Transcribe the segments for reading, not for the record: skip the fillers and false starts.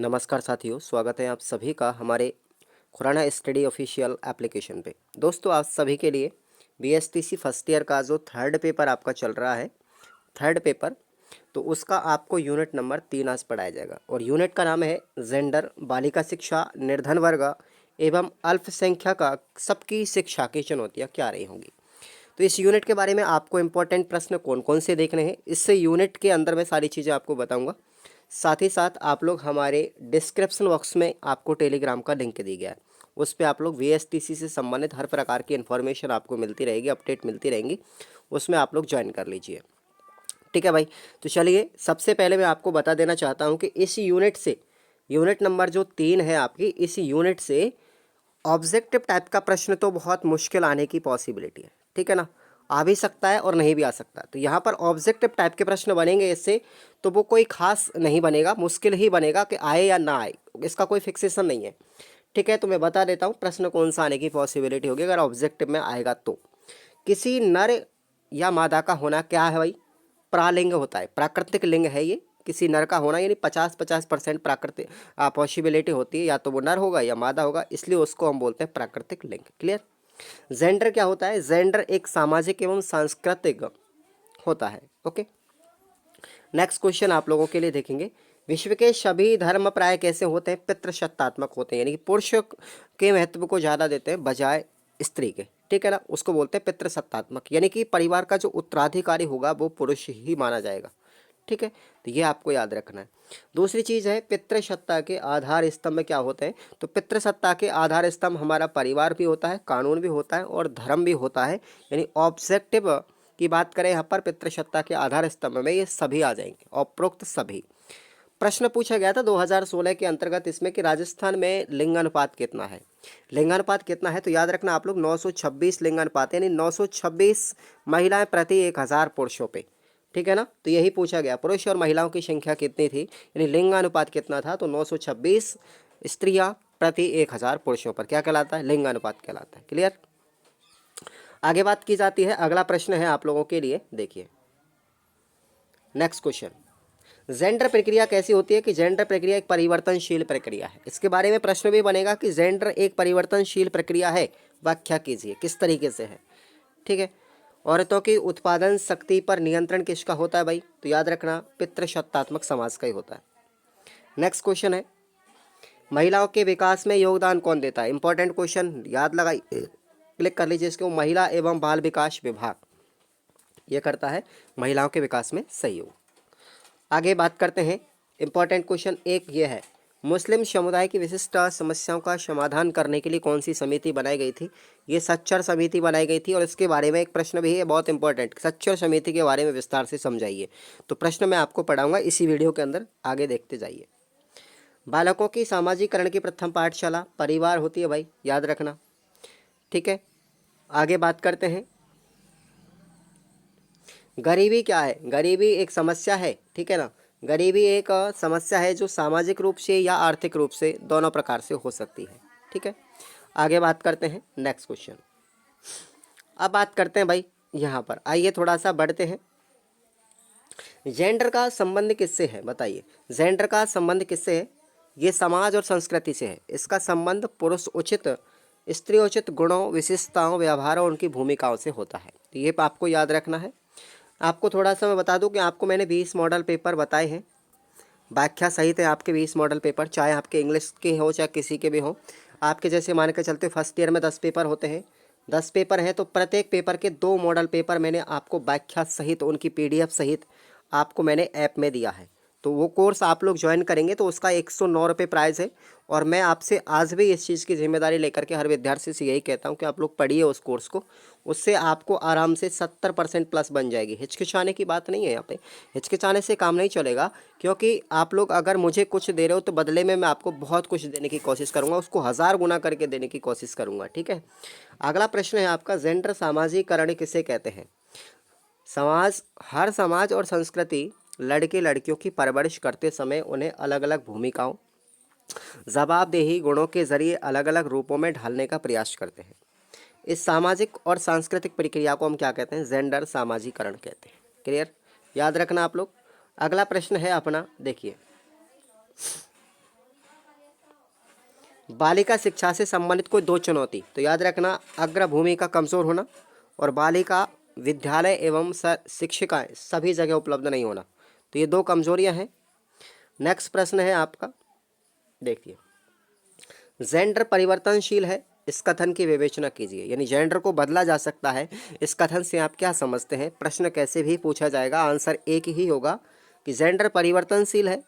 नमस्कार साथियों, स्वागत है आप सभी का हमारे खुराना स्टडी ऑफिशियल एप्लीकेशन पे। दोस्तों, आप सभी के लिए बीएसटीसी फर्स्ट ईयर का जो थर्ड पेपर आपका चल रहा है, थर्ड पेपर, तो उसका आपको यूनिट नंबर 3 आज पढ़ाया जाएगा। और यूनिट का नाम है जेंडर, बालिका शिक्षा, निर्धन वर्ग एवं अल्पसंख्यक सबकी शिक्षा की चुनौतियाँ क्या रही होंगी। तो इस यूनिट के बारे में आपको इंपॉर्टेंट प्रश्न कौन कौन से देखने हैं, इससे यूनिट के अंदर मैं सारी चीज़ें आपको बताऊंगा। साथ ही साथ आप लोग हमारे डिस्क्रिप्शन बॉक्स में आपको टेलीग्राम का लिंक दी गया है, उस पर आप लोग वीएसटीसी से संबंधित हर प्रकार की इन्फॉर्मेशन आपको मिलती रहेगी, अपडेट मिलती रहेंगी, उसमें आप लोग ज्वाइन कर लीजिए। ठीक है भाई। तो चलिए, सबसे पहले मैं आपको बता देना चाहता हूँ कि इस यूनिट से, यूनिट नंबर जो 3 है आपकी, इस यूनिट से ऑब्जेक्टिव टाइप का प्रश्न तो बहुत मुश्किल आने की पॉसिबिलिटी है। ठीक है ना, आ भी सकता है और नहीं भी आ सकता। तो यहाँ पर ऑब्जेक्टिव टाइप के प्रश्न बनेंगे इससे, तो वो कोई खास नहीं बनेगा, मुश्किल ही बनेगा कि आए या ना आए, इसका कोई फिक्सेशन नहीं है। ठीक है, तो मैं बता देता हूँ प्रश्न कौन सा आने की पॉसिबिलिटी होगी अगर ऑब्जेक्टिव में आएगा तो। किसी नर या मादा का होना क्या है भाई? प्रालिंग होता है, प्राकृतिक लिंग है ये। किसी नर का होना यानी 50-50% प्राकृतिक पॉसिबिलिटी होती है, या तो वो नर होगा या मादा होगा, इसलिए उसको हम बोलते हैं प्राकृतिक लिंग। क्लियर। जेंडर क्या होता है? जेंडर एक सामाजिक एवं सांस्कृतिक होता है। ओके, नेक्स्ट क्वेश्चन आप लोगों के लिए देखेंगे। विश्व के सभी धर्म प्राय कैसे होते हैं? पितृसत्तात्मक होते हैं, यानी कि पुरुष के महत्व को ज़्यादा देते हैं बजाय स्त्री के। ठीक है ना, उसको बोलते हैं पितृसत्तात्मक, यानी कि परिवार का जो उत्तराधिकारी होगा वो पुरुष ही माना जाएगा। ठीक है, तो ये आपको याद रखना है। दूसरी चीज़ है पितृसत्ता के आधार स्तंभ क्या होते हैं? तो पितृसत्ता के आधार स्तंभ हमारा परिवार भी होता है, कानून भी होता है और धर्म भी होता है। यानी ऑब्जेक्टिव की बात करें यहाँ पर पितृसत्ता के आधार स्तंभ में ये सभी आ जाएंगे, उपरोक्त सभी। प्रश्न पूछा गया था 2016 के अंतर्गत इसमें कि राजस्थान में लिंगानुपात कितना है। लिंगानुपात कितना है? तो याद रखना आप लोग 926 लिंगानुपात, यानी 926 महिलाएं प्रति 1000 पुरुषों पे। ठीक है ना, तो यही पूछा गया, पुरुष और महिलाओं की संख्या कितनी थी, यानी लिंगानुपात कितना था? तो 926 स्त्रियां प्रति 1000 पुरुषों पर क्या कहलाता है? लिंगानुपात कहलाता है। क्लियर। आगे बात की जाती है, अगला प्रश्न है आप लोगों के लिए, देखिए नेक्स्ट क्वेश्चन। जेंडर प्रक्रिया कैसी होती है? कि जेंडर प्रक्रिया एक परिवर्तनशील प्रक्रिया है। इसके बारे में प्रश्न भी बनेगा कि जेंडर एक परिवर्तनशील प्रक्रिया है, व्याख्या कीजिए किस तरीके से है। ठीक है। औरतों की उत्पादन शक्ति पर नियंत्रण किसका होता है भाई? तो याद रखना पितृसत्तात्मक समाज का ही होता है। नेक्स्ट क्वेश्चन है, महिलाओं के विकास में योगदान कौन देता है? इंपॉर्टेंट क्वेश्चन, याद लगाइए, क्लिक कर लीजिए इसको। महिला एवं बाल विकास विभाग ये करता है महिलाओं के विकास में सहयोग। आगे बात करते हैं, इंपॉर्टेंट क्वेश्चन एक ये है, मुस्लिम समुदाय की विशिष्ट समस्याओं का समाधान करने के लिए कौन सी समिति बनाई गई थी? ये सच्चर समिति बनाई गई थी। और इसके बारे में एक प्रश्न भी है बहुत इंपॉर्टेंट, सच्चर समिति के बारे में विस्तार से समझाइए। तो प्रश्न मैं आपको पढ़ाऊंगा इसी वीडियो के अंदर, आगे देखते जाइए। बालकों की सामाजिकरण की प्रथम पाठशाला परिवार होती है भाई, याद रखना। ठीक है, आगे बात करते हैं, गरीबी क्या है? गरीबी एक समस्या है। ठीक है ना, गरीबी एक समस्या है जो सामाजिक रूप से या आर्थिक रूप से दोनों प्रकार से हो सकती है। ठीक है, आगे बात करते हैं, नेक्स्ट क्वेश्चन। अब बात करते हैं भाई, यहाँ पर आइए थोड़ा सा बढ़ते हैं। जेंडर का संबंध किससे है बताइए? जेंडर का संबंध किससे है? ये समाज और संस्कृति से है। इसका संबंध पुरुष उचित, स्त्री उचित गुणों, विशेषताओं, व्यवहारों, उनकी भूमिकाओं से होता है। तो ये आपको याद रखना है। आपको थोड़ा सा मैं बता दूं कि आपको मैंने 20 मॉडल पेपर बताए हैं, व्याख्या सहित है आपके 20 मॉडल पेपर, चाहे आपके इंग्लिश के हो चाहे किसी के भी हो। आपके जैसे मान के चलते फर्स्ट ईयर में 10 पेपर होते हैं, 10 पेपर हैं, तो प्रत्येक पेपर के 2 मॉडल पेपर मैंने आपको व्याख्या सहित, उनकी पीडीएफ सहित आपको मैंने ऐप में दिया है। तो वो कोर्स आप लोग ज्वाइन करेंगे तो उसका 109 रुपये प्राइस है। और मैं आपसे आज भी इस चीज़ की जिम्मेदारी लेकर के हर विद्यार्थी से यही कहता हूँ कि आप लोग पढ़िए उस कोर्स को, उससे आपको आराम से 70% प्लस बन जाएगी। हिचकिचाने की बात नहीं है यहाँ पे, हिचकिचाने से काम नहीं चलेगा, क्योंकि आप लोग अगर मुझे कुछ दे रहे हो तो बदले में मैं आपको बहुत कुछ देने की कोशिश करूँगा, उसको 1000 गुना करके देने की कोशिश करूँगा। ठीक है, अगला प्रश्न है आपका, जेंडर सामाजिकरण किसे कहते हैं? समाज, हर समाज और संस्कृति लड़के लड़कियों की परवरिश करते समय उन्हें अलग अलग भूमिकाओं, जवाबदेही गुणों के जरिए अलग अलग रूपों में ढालने का प्रयास करते हैं। इस सामाजिक और सांस्कृतिक प्रक्रिया को हम क्या कहते हैं? जेंडर सामाजिकरण कहते हैं। क्लियर, याद रखना आप लोग। अगला प्रश्न है अपना, देखिए बालिका शिक्षा से संबंधित कोई दो चुनौती, तो याद रखना अग्रभूमि का कमज़ोर होना और बालिका विद्यालय एवं शिक्षिकाएँ सभी जगह उपलब्ध नहीं होना, तो ये दो कमजोरियां हैं। नेक्स्ट प्रश्न है आपका, देखिए, जेंडर परिवर्तनशील है, इस कथन की विवेचना कीजिए। यानी जेंडर को बदला जा सकता है, इस कथन से आप क्या समझते हैं? प्रश्न कैसे भी पूछा जाएगा, आंसर एक ही होगा कि जेंडर परिवर्तनशील है,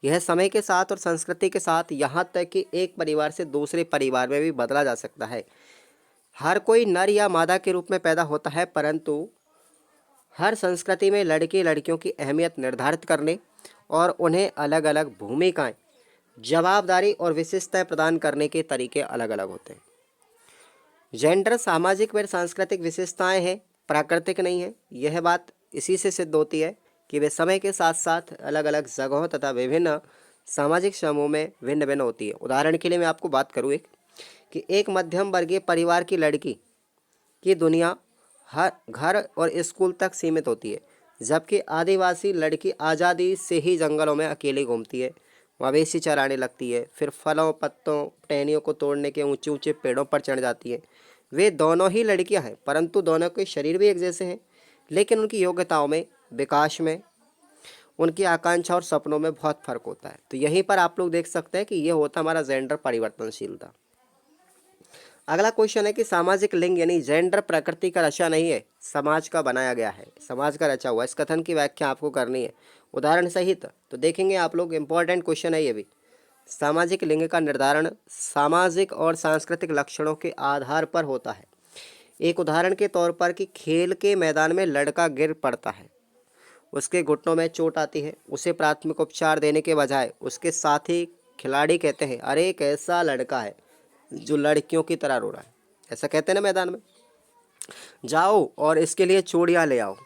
यह समय के साथ और संस्कृति के साथ, यहाँ तक कि एक परिवार से दूसरे परिवार में भी बदला जा सकता है। हर कोई नर या मादा के रूप में पैदा होता है, परंतु हर संस्कृति में लड़के लड़कियों की अहमियत निर्धारित करने और उन्हें अलग अलग भूमिकाएं, जवाबदारी और विशेषताएं प्रदान करने के तरीके अलग अलग होते हैं। जेंडर सामाजिक व सांस्कृतिक विशेषताएं हैं, प्राकृतिक नहीं है। यह बात इसी से सिद्ध होती है कि वे समय के साथ साथ अलग अलग जगहों तथा विभिन्न सामाजिक समूह में भिन्न भिन्न होती है। उदाहरण के लिए मैं आपको बात करूँ एक मध्यम वर्गीय परिवार की लड़की की दुनिया हर घर और स्कूल तक सीमित होती है, जबकि आदिवासी लड़की आज़ादी से ही जंगलों में अकेली घूमती है, मवेशी चराने लगती है, फिर फलों पत्तों टहनियों को तोड़ने के ऊंचे ऊंचे पेड़ों पर चढ़ जाती है। वे दोनों ही लड़कियां हैं, परंतु दोनों के शरीर भी एक जैसे हैं, लेकिन उनकी योग्यताओं में, विकास में, उनकी आकांक्षा और सपनों में बहुत फर्क होता है। तो यहीं पर आप लोग देख सकते हैं कि ये होता हमारा जेंडर परिवर्तनशीलता। अगला क्वेश्चन है कि सामाजिक लिंग यानी जेंडर प्रकृति का रचा नहीं है, समाज का बनाया गया है, समाज का रचा हुआ। इस कथन की व्याख्या आपको करनी है उदाहरण सहित। तो देखेंगे आप लोग, इंपॉर्टेंट क्वेश्चन है ये भी। सामाजिक लिंग का निर्धारण सामाजिक और सांस्कृतिक लक्षणों के आधार पर होता है। एक उदाहरण के तौर पर कि खेल के मैदान में लड़का गिर पड़ता है, उसके घुटनों में चोट आती है, उसे प्राथमिक उपचार देने के बजाय उसके साथी खिलाड़ी कहते हैं, अरे कैसा लड़का है जो लड़कियों की तरह रो रहा है, ऐसा कहते हैं ना मैदान में, जाओ और इसके लिए चूड़ियाँ ले आओ।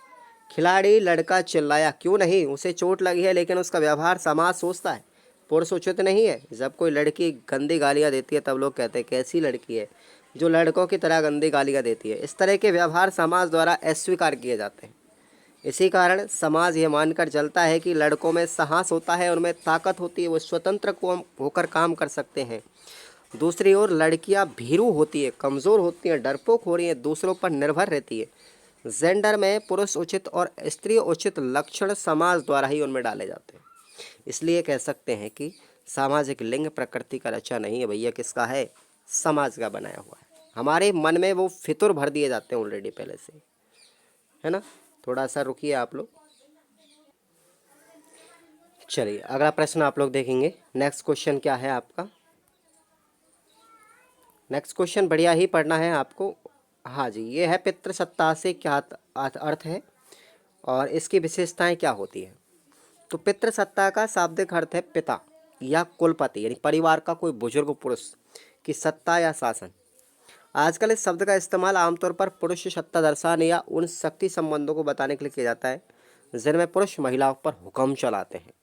खिलाड़ी लड़का चिल्लाया, क्यों नहीं, उसे चोट लगी है, लेकिन उसका व्यवहार समाज सोचता है पुरुष उचित नहीं है। जब कोई लड़की गंदी गालियाँ देती है तब लोग कहते हैं कैसी लड़की है जो लड़कों की तरह गंदी गालियाँ देती है। इस तरह के व्यवहार समाज द्वारा अस्वीकार किए जाते हैं। इसी कारण समाज ये मानकर चलता है कि लड़कों में साहस होता है, उनमें ताकत होती है, वो स्वतंत्र होकर काम कर सकते हैं। दूसरी ओर लड़कियां भीरू होती है, कमज़ोर होती हैं, डरपोक हो रही हैं, दूसरों पर निर्भर रहती है। जेंडर में पुरुष उचित और स्त्री उचित लक्षण समाज द्वारा ही उनमें डाले जाते हैं। इसलिए कह सकते हैं कि सामाजिक लिंग प्रकृति का रचा नहीं है भैया, किसका है? समाज का बनाया हुआ है। हमारे मन में वो फितुर भर दिए जाते हैं ऑलरेडी पहले से, है ना। थोड़ा सा रुकिए आप लोग। चलिए अगला प्रश्न आप लोग देखेंगे। नेक्स्ट क्वेश्चन क्या है आपका? नेक्स्ट क्वेश्चन बढ़िया ही पढ़ना है आपको। हाँ जी, ये है पितृसत्ता से क्या अर्थ है और इसकी विशेषताएं क्या होती है। तो पितृसत्ता का शाब्दिक अर्थ है पिता या कुलपति, यानी परिवार का कोई बुजुर्ग पुरुष की सत्ता या शासन। आजकल इस शब्द का इस्तेमाल आमतौर पर पुरुष सत्ता दर्शाने या उन शक्ति संबंधों को बताने के लिए किया जाता है जिनमें पुरुष महिलाओं पर हुक्म चलाते हैं।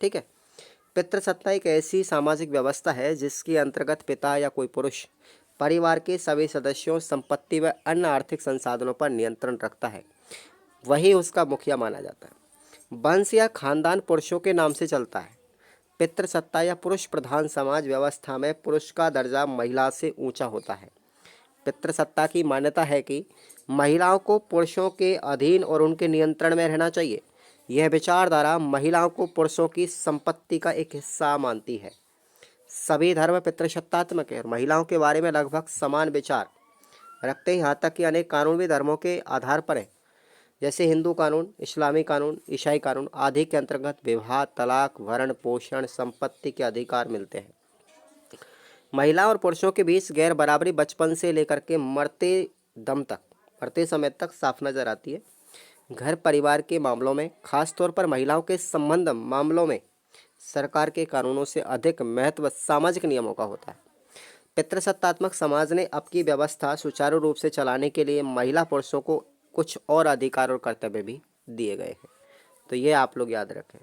ठीक है, पितृसत्ता एक ऐसी सामाजिक व्यवस्था है जिसके अंतर्गत पिता या कोई पुरुष परिवार के सभी सदस्यों, संपत्ति व अन्य आर्थिक संसाधनों पर नियंत्रण रखता है, वही उसका मुखिया माना जाता है। वंश या खानदान पुरुषों के नाम से चलता है। पितृसत्ता या पुरुष प्रधान समाज व्यवस्था में पुरुष का दर्जा महिला से ऊंचा होता है। पितृसत्ता की मान्यता है कि महिलाओं को पुरुषों के अधीन और उनके नियंत्रण में रहना चाहिए। यह विचारधारा महिलाओं को पुरुषों की संपत्ति का एक हिस्सा मानती है। सभी धर्म पितृसत्तात्मक है और महिलाओं के बारे में लगभग समान विचार रखते हैं। यहाँ तक कि अनेक कानून भी धर्मों के आधार पर हैं, जैसे हिंदू कानून, इस्लामी कानून, ईसाई कानून आदि के अंतर्गत विवाह, तलाक, भरण पोषण, संपत्ति के अधिकार मिलते हैं। महिला और पुरुषों के बीच गैर बराबरी बचपन से लेकर के मरते समय तक साफ नजर आती है। घर परिवार के मामलों में, खासतौर पर महिलाओं के संबंध मामलों में, सरकार के कानूनों से अधिक महत्व सामाजिक नियमों का होता है। पितृसत्तात्मक समाज ने आपकी व्यवस्था सुचारू रूप से चलाने के लिए महिला पुरुषों को कुछ और अधिकार और कर्तव्य भी दिए गए हैं, तो ये आप लोग याद रखें।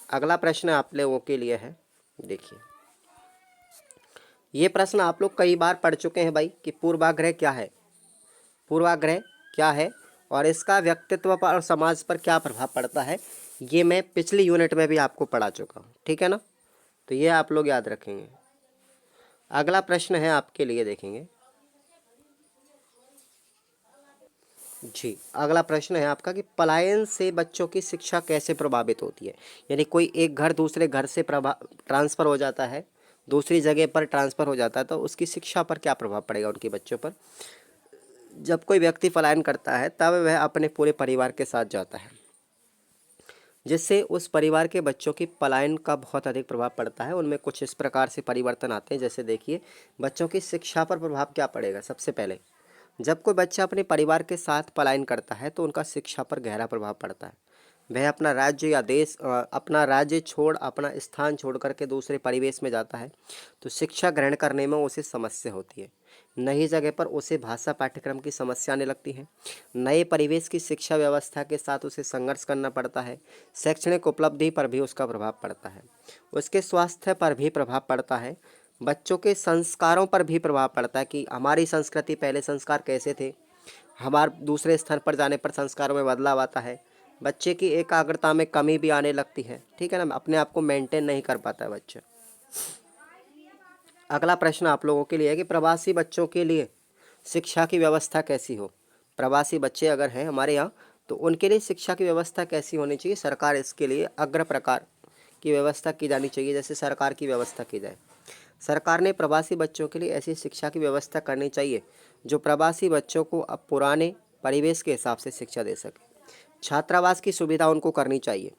अगला प्रश्न आप लोगों के लिए है, देखिए ये प्रश्न आप लोग कई बार पढ़ चुके हैं भाई कि पूर्वाग्रह क्या है, पूर्वाग्रह क्या है और इसका व्यक्तित्व पर और समाज पर क्या प्रभाव पड़ता है, ये मैं पिछली यूनिट में भी आपको पढ़ा चुका हूँ। ठीक है ना, तो ये आप लोग याद रखेंगे। अगला प्रश्न है आपके लिए, देखेंगे जी। अगला प्रश्न है आपका कि पलायन से बच्चों की शिक्षा कैसे प्रभावित होती है। यानी कोई एक घर दूसरे घर से ट्रांसफ़र हो जाता है, दूसरी जगह पर ट्रांसफ़र हो जाता है, तो उसकी शिक्षा पर क्या प्रभाव पड़ेगा उनके बच्चों पर। जब कोई व्यक्ति पलायन करता है तब वह अपने पूरे परिवार के साथ जाता है, जिससे उस परिवार के बच्चों की पलायन का बहुत अधिक प्रभाव पड़ता है। उनमें कुछ इस प्रकार से परिवर्तन आते हैं, जैसे देखिए बच्चों की शिक्षा पर प्रभाव क्या पड़ेगा। सबसे पहले जब कोई बच्चा अपने परिवार के साथ पलायन करता है तो उनका शिक्षा पर गहरा प्रभाव पड़ता है। वह अपना राज्य या देश अपना राज्य छोड़, अपना स्थान छोड़ करके दूसरे परिवेश में जाता है, तो शिक्षा ग्रहण करने में उसे समस्या होती है। नई जगह पर उसे भाषा पाठ्यक्रम की समस्या आने लगती है। नए परिवेश की शिक्षा व्यवस्था के साथ उसे संघर्ष करना पड़ता है। शैक्षणिक उपलब्धि पर भी उसका प्रभाव पड़ता है। उसके स्वास्थ्य पर भी प्रभाव पड़ता है। बच्चों के संस्कारों पर भी प्रभाव पड़ता है कि हमारी संस्कृति, पहले संस्कार कैसे थे, हमारे दूसरे स्थान पर जाने पर संस्कारों में बदलाव आता है। बच्चे की एकाग्रता में कमी भी आने लगती है, ठीक है ना, अपने आप को मेंटेन नहीं कर पाता है बच्चा। अगला प्रश्न आप लोगों के लिए है कि प्रवासी बच्चों के लिए शिक्षा की व्यवस्था कैसी हो। प्रवासी बच्चे अगर हैं हमारे यहाँ, तो उनके लिए शिक्षा की व्यवस्था कैसी होनी चाहिए। सरकार इसके लिए अग्र प्रकार की व्यवस्था की जानी चाहिए, जैसे सरकार की व्यवस्था की जाए। सरकार ने प्रवासी बच्चों के लिए ऐसी शिक्षा की व्यवस्था करनी चाहिए जो प्रवासी बच्चों को अब पुराने परिवेश के हिसाब से शिक्षा दे सके। छात्रावास की सुविधा उनको करनी चाहिए।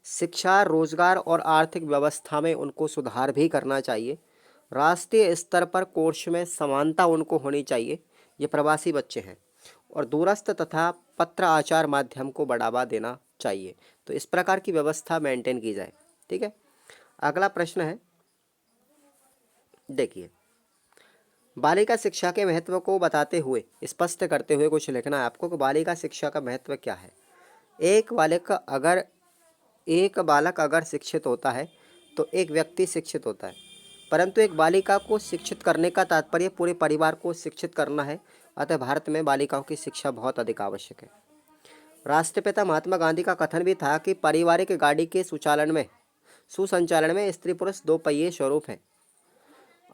शिक्षा, रोजगार और आर्थिक व्यवस्था में उनको सुधार भी करना चाहिए। राष्ट्रीय स्तर पर कोर्स में समानता उनको होनी चाहिए। ये प्रवासी बच्चे हैं। और दूरस्थ तथा पत्र आचार माध्यम को बढ़ावा देना चाहिए। तो इस प्रकार की व्यवस्था मेंटेन की जाए, ठीक है। अगला प्रश्न है, देखिए बालिका शिक्षा के महत्व को बताते हुए, स्पष्ट करते हुए कुछ लिखना है आपको कि बालिका शिक्षा का महत्व क्या है। एक बालक अगर शिक्षित होता है तो एक व्यक्ति शिक्षित होता है, परंतु एक बालिका को शिक्षित करने का तात्पर्य पूरे परिवार को शिक्षित करना है। अतः भारत में बालिकाओं की शिक्षा बहुत अधिक आवश्यक है। राष्ट्रपिता महात्मा गांधी का कथन भी था कि पारिवारिक गाड़ी के सुसंचालन में स्त्री पुरुष दो पहिए स्वरूप है।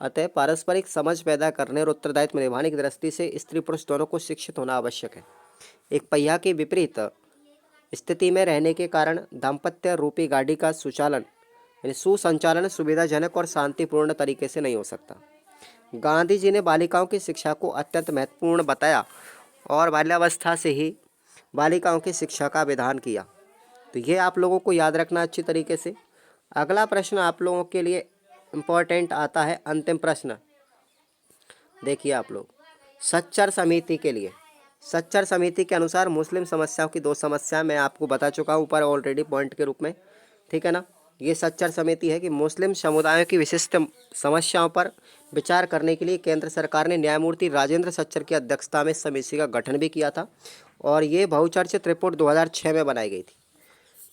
अतः पारस्परिक समझ पैदा करने और उत्तरदायित्व निभाने की दृष्टि से स्त्री पुरुष दोनों को शिक्षित होना आवश्यक है। एक पहिया के विपरीत स्थिति में रहने के कारण दाम्पत्य रूपी गाड़ी का सुसंचालन सुविधाजनक और शांतिपूर्ण तरीके से नहीं हो सकता। गांधी जी ने बालिकाओं की शिक्षा को अत्यंत महत्वपूर्ण बताया और बाल्यावस्था से ही बालिकाओं की शिक्षा का विधान किया। तो ये आप लोगों को याद रखना अच्छी तरीके से। अगला प्रश्न आप लोगों के लिए इम्पोर्टेंट आता है, अंतिम प्रश्न। देखिए आप लोग, सच्चर समिति के लिए, सच्चर समिति के अनुसार मुस्लिम समस्याओं की दो समस्या मैं आपको बता चुका हूँ ऊपर ऑलरेडी पॉइंट के रूप में, ठीक है ना। ये सच्चर समिति है कि मुस्लिम समुदायों की विशिष्ट समस्याओं पर विचार करने के लिए केंद्र सरकार ने न्यायमूर्ति राजेंद्र सच्चर की अध्यक्षता में समिति का गठन भी किया था और ये बहुचर्चित रिपोर्ट 2006 में बनाई गई थी,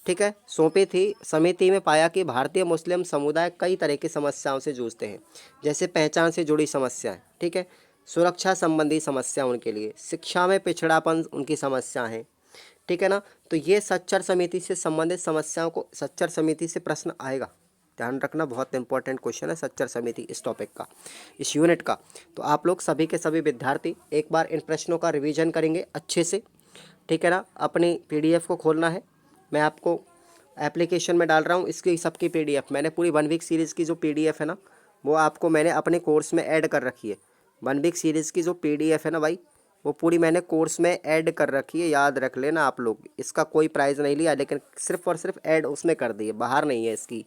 ठीक है, सौंपी थी। समिति में पाया कि भारतीय मुस्लिम समुदाय कई तरह की समस्याओं से जूझते हैं, जैसे पहचान से जुड़ी समस्याएं, ठीक है, सुरक्षा संबंधी समस्या उनके लिए, शिक्षा में पिछड़ापन उनकी समस्या है, ठीक है ना। तो ये सच्चर समिति से संबंधित समस्याओं को, सच्चर समिति से प्रश्न आएगा, ध्यान रखना, बहुत इंपॉर्टेंट क्वेश्चन है सच्चर समिति इस टॉपिक का, इस यूनिट का। तो आप लोग सभी के सभी विद्यार्थी एक बार इन प्रश्नों का रिवीजन करेंगे अच्छे से, ठीक है ना। अपनी पीडीएफ को खोलना है, मैं आपको एप्लीकेशन में डाल रहा हूँ इसकी सबकी पीडीएफ। मैंने पूरी 1 वीक सीरीज़ की जो पीडीएफ है ना, वो आपको मैंने अपने कोर्स में ऐड कर रखी है। 1 वीक सीरीज़ की जो पीडीएफ है ना भाई, वो पूरी मैंने कोर्स में ऐड कर रखी है, याद रख लेना आप लोग। इसका कोई प्राइज़ नहीं लिया, लेकिन सिर्फ और सिर्फ ऐड उसमें कर दी है, बाहर नहीं है इसकी,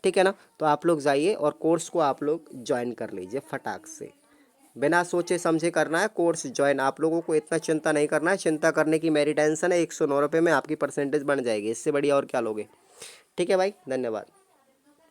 ठीक है ना। तो आप लोग जाइए और कोर्स को आप लोग ज्वाइन कर लीजिए फटाक से, बिना सोचे समझे करना है कोर्स ज्वाइन। आप लोगों को इतना चिंता नहीं करना है, चिंता करने की मेरी टेंशन है, 109 रुपये में आपकी परसेंटेज बन जाएगी, इससे बढ़िया और क्या लोगे, ठीक है भाई, धन्यवाद।